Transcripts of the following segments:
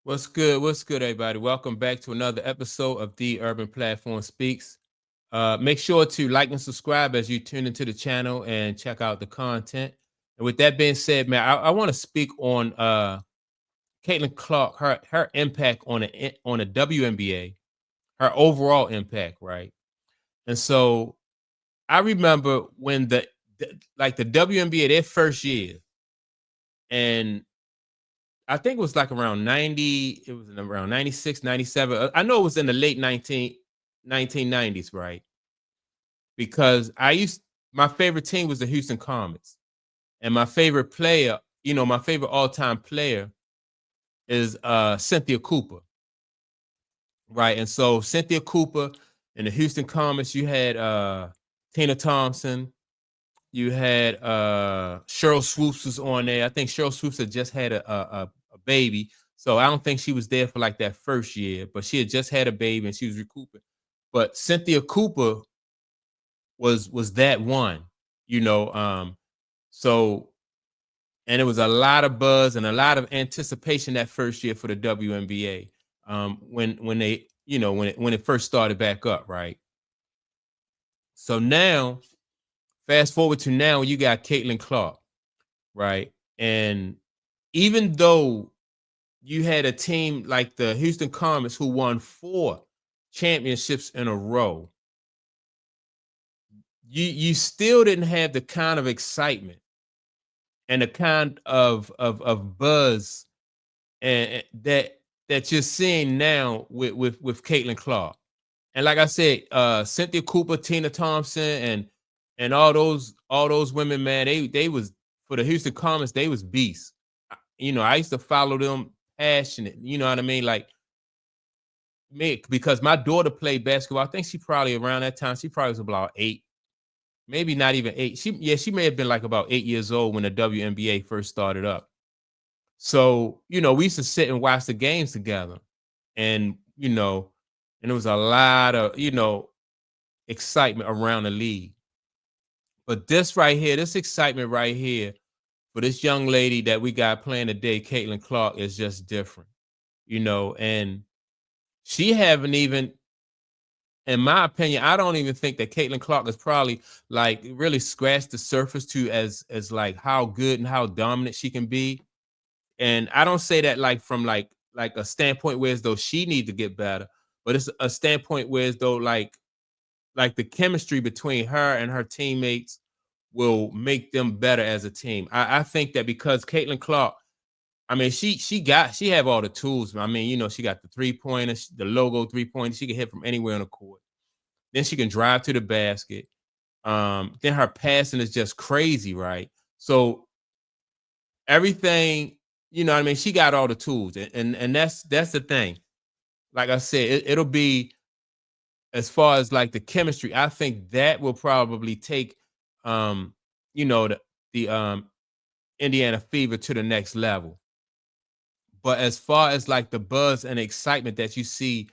What's good? What's good, everybody? Welcome back to another episode of The Urban Platform Speaks. Make sure to like and subscribe as you tune into the channel and check out the content. And with that being said, man, I want to speak on Caitlyn Clark, her impact on the WNBA, her overall impact, right? And so I remember when the WNBA their first year, and I think it was like around 90, it was in around 96, 97. I know it was in the late 1990s, right? Because my favorite team was the Houston Comets. And my favorite player, my favorite all-time player is Cynthia Cooper, right? And so Cynthia Cooper in the Houston Comets, you had Tina Thompson, you had Cheryl Swoops was on there. I think Cheryl Swoops had just had a baby. So I don't think she was there for like that first year, but she had just had a baby and she was recouping. But Cynthia Cooper was that one, you know. So and it was a lot of buzz and a lot of anticipation that first year for the WNBA. When they, when it first started back up, right? So now, fast forward to now, you got Caitlyn Clark, right? And even though you had a team like the Houston Comets who won 4 championships in a row, you still didn't have the kind of excitement and the kind of buzz that you're seeing now with Caitlyn Clark. And like I said, Cynthia Cooper, Tina Thompson, and all those women, man, they was for the Houston Comets, they was beasts. I used to follow them passionate. You know what I mean? Like me, because my daughter played basketball. I think she probably around that time, she probably was about 8, maybe not even 8. She may have been like about 8 years old when the WNBA first started up. So, we used to sit and watch the games together. And, and there was a lot of, excitement around the league. But this right here, this excitement right here for this young lady that we got playing today, Caitlyn Clark, is just different, and she haven't even, in my opinion, I don't even think that Caitlyn Clark is probably like really scratched the surface to as like how good and how dominant she can be. And I don't say that like from like a standpoint where as though she needs to get better, but it's a standpoint where as though like the chemistry between her and her teammates will make them better as a team. I think that because Caitlyn Clark, I mean, she have all the tools. I mean, she got the 3-pointer, the logo 3-pointer. She can hit from anywhere on the court. Then she can drive to the basket. Then her passing is just crazy, right? So everything, what I mean, she got all the tools, and that's the thing. Like I said, it'll be as far as like the chemistry. I think that will probably take, the Indiana Fever to the next level. But as far as like the buzz and excitement that you see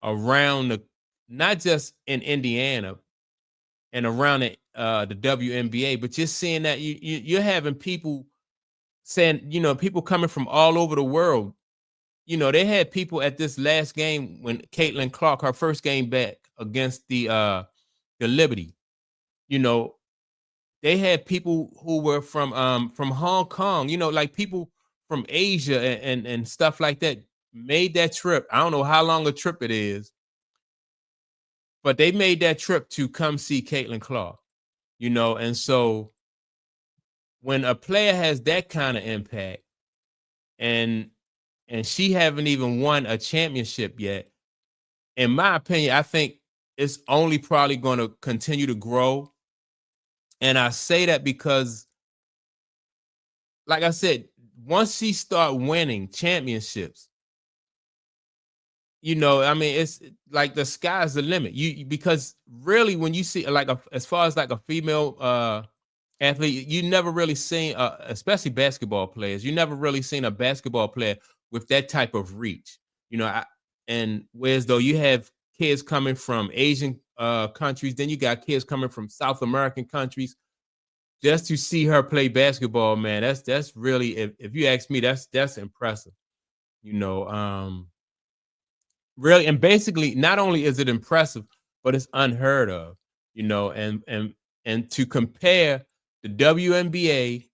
around not just in Indiana and around the WNBA, but just seeing that you're having people saying, people coming from all over the world. They had people at this last game when Caitlyn Clark, her first game back against the Liberty. You know, they had people who were from Hong Kong, like people from Asia and stuff like that made that trip. I don't know how long a trip it is, but they made that trip to come see Caitlyn Clark, and so when a player has that kind of impact and she haven't even won a championship yet, in my opinion, I think it's only probably going to continue to grow. And I say that because, like I said, once she start winning championships, I mean, it's like the sky's the limit. Because really, when you see like as far as like a female athlete, you never really seen, especially basketball players, you never really seen a basketball player with that type of reach. And whereas though you have kids coming from Asian countries, then you got kids coming from South American countries. Just to see her play basketball, man, that's really, if you ask me, that's impressive. You know, really, and basically, not only is it impressive, but it's unheard of. You know, and to compare the WNBA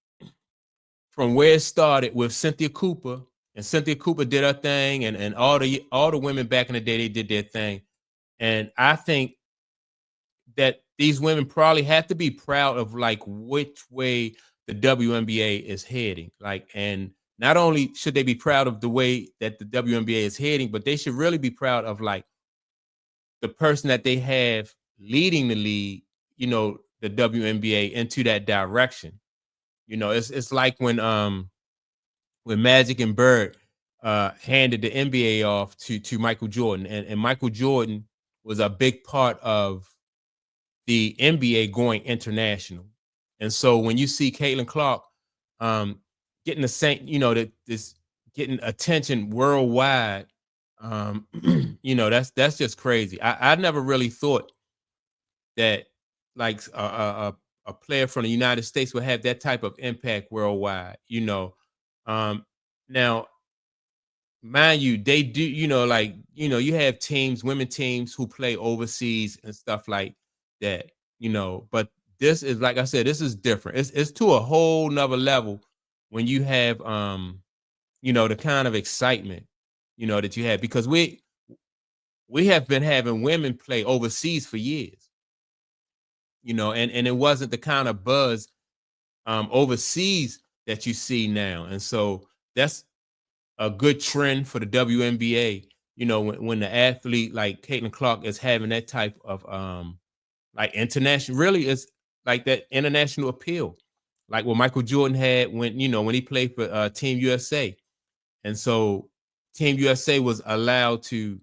from where it started with Cynthia Cooper, and Cynthia Cooper did her thing, and all the women back in the day, they did their thing. And I think that these women probably have to be proud of like which way the WNBA is heading. Like, and not only should they be proud of the way that the WNBA is heading, but they should really be proud of like the person that they have leading the league, the WNBA into that direction. It's like when Magic and Bird handed the NBA off to Michael Jordan, and Michael Jordan was a big part of the NBA going international. And so when you see Caitlin Clark um, getting the same, that this getting attention worldwide, that's just crazy. I never really thought that like a player from the United States would have that type of impact worldwide. Um, Now, mind you, they do, you have teams, women teams who play overseas and stuff like that, but this is, like I said, this is different. It's to a whole nother level when you have the kind of excitement, that you have, because we have been having women play overseas for years, and it wasn't the kind of buzz overseas that you see now. And so that's a good trend for the WNBA. When the athlete like Caitlin Clark is having that type of like international, really is like that international appeal, like what Michael Jordan had when he played for Team USA. And so Team USA was allowed to,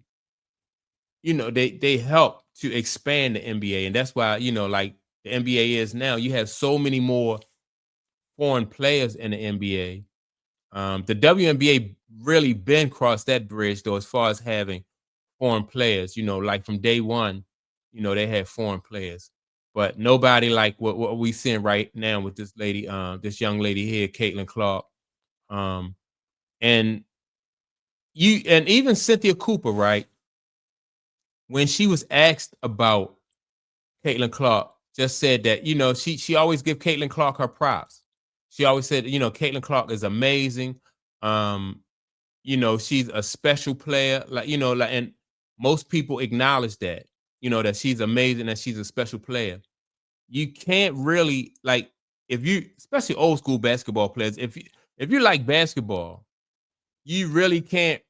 they helped to expand the NBA, and that's why like the NBA is now. You have so many more foreign players in the NBA. The WNBA really been crossed that bridge though, as far as having foreign players. Like from day one, they had foreign players, but nobody like what we seeing right now with this lady, this young lady here, Caitlin Clark, um, and and even Cynthia Cooper, right? When she was asked about Caitlin Clark, just said that she always give Caitlin Clark her props. She always said Caitlin Clark is amazing. Um, she's a special player, like and most people acknowledge that, that she's amazing, that she's a special player. You can't really like, if you, especially old school basketball players, if you like basketball, you really can't,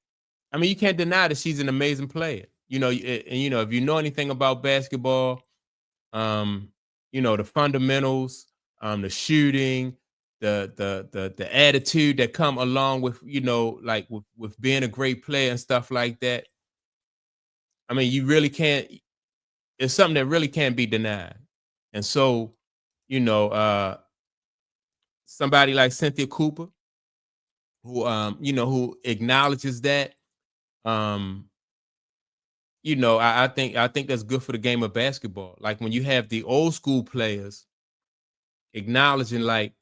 I mean, you can't deny that she's an amazing player. And if you know anything about basketball, um, the fundamentals, the shooting, the attitude that come along with, like with being a great player and stuff like that. I mean, you really can't, it's something that really can't be denied. And so, you know, uh somebody like Cynthia Cooper, who acknowledges that, um, I think that's good for the game of basketball. Like when you have the old school players acknowledging, like,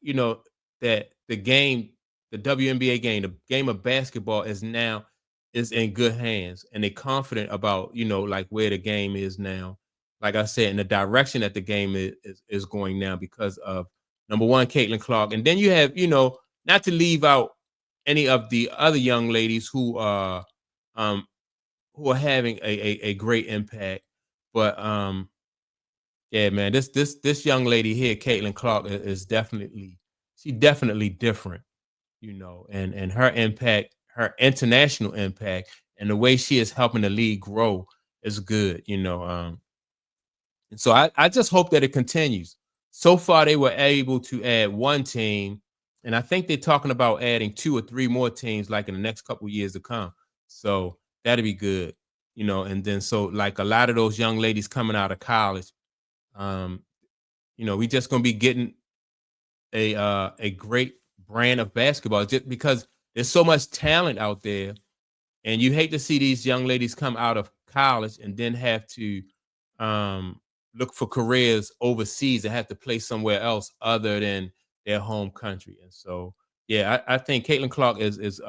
that the WNBA game, the game of basketball is in good hands, and they're confident about, like where the game is now. Like I said, in the direction that the game is going now, because of number one, Caitlin Clark. And then you have, not to leave out any of the other young ladies um who are having a great impact. But yeah, man, this young lady here, Caitlin Clark, is definitely, she definitely different, and her impact, her international impact, and the way she is helping the league grow is good. And so I just hope that it continues. So far, they were able to add one team, and I think they're talking about adding two or three more teams, like in the next couple years to come. So that'd be good. And then so like a lot of those young ladies coming out of college, um, we just gonna be getting a great brand of basketball, just because there's so much talent out there, and you hate to see these young ladies come out of college and then have to look for careers overseas and have to play somewhere else other than their home country. And so, yeah, I think Caitlin Clark is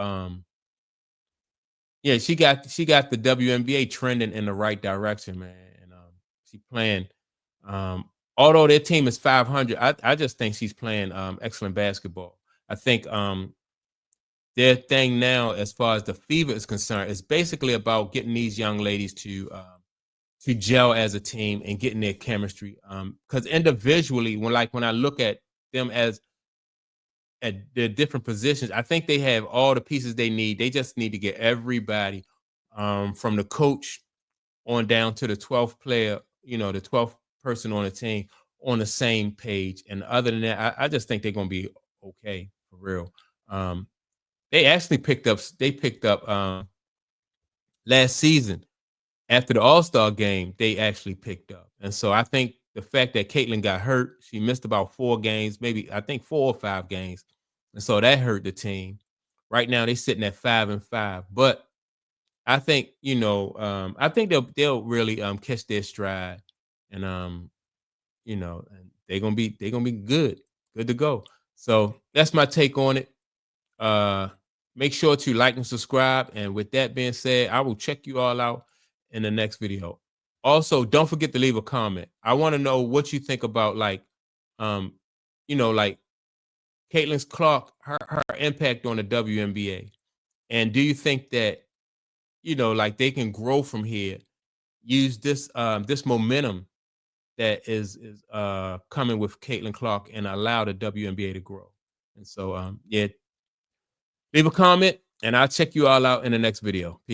Yeah, she got the WNBA trending in the right direction, man. And she playing. Um, Although their team is 500, I just think she's playing excellent basketball. I think their thing now, as far as the Fever is concerned, is basically about getting these young ladies to gel as a team and getting their chemistry. Because individually, when I look at them as at their different positions, I think they have all the pieces they need. They just need to get everybody, from the coach on down to the 12th player, the 12th person on the team, on the same page. And other than that, I just think they're gonna be okay for real. Um, they actually picked up last season after the All-Star game, they actually picked up. And so I think the fact that Caitlyn got hurt, she missed about 4 games, maybe I think 4 or 5 games. And so that hurt the team. Right now they're sitting at 5-5. But I think, I think they'll really catch their stride, and and they're gonna be good to go. So that's my take on it. Uh, Make sure to like and subscribe. And with that being said, I will check you all out in the next video. Also, don't forget to leave a comment. I want to know what you think about, um, like Caitlyn Clark, her impact on the WNBA. And do you think that, like they can grow from here, use this momentum that is coming with Caitlyn Clark and allow the WNBA to grow? And so yeah, leave a comment and I'll check you all out in the next video. Peace.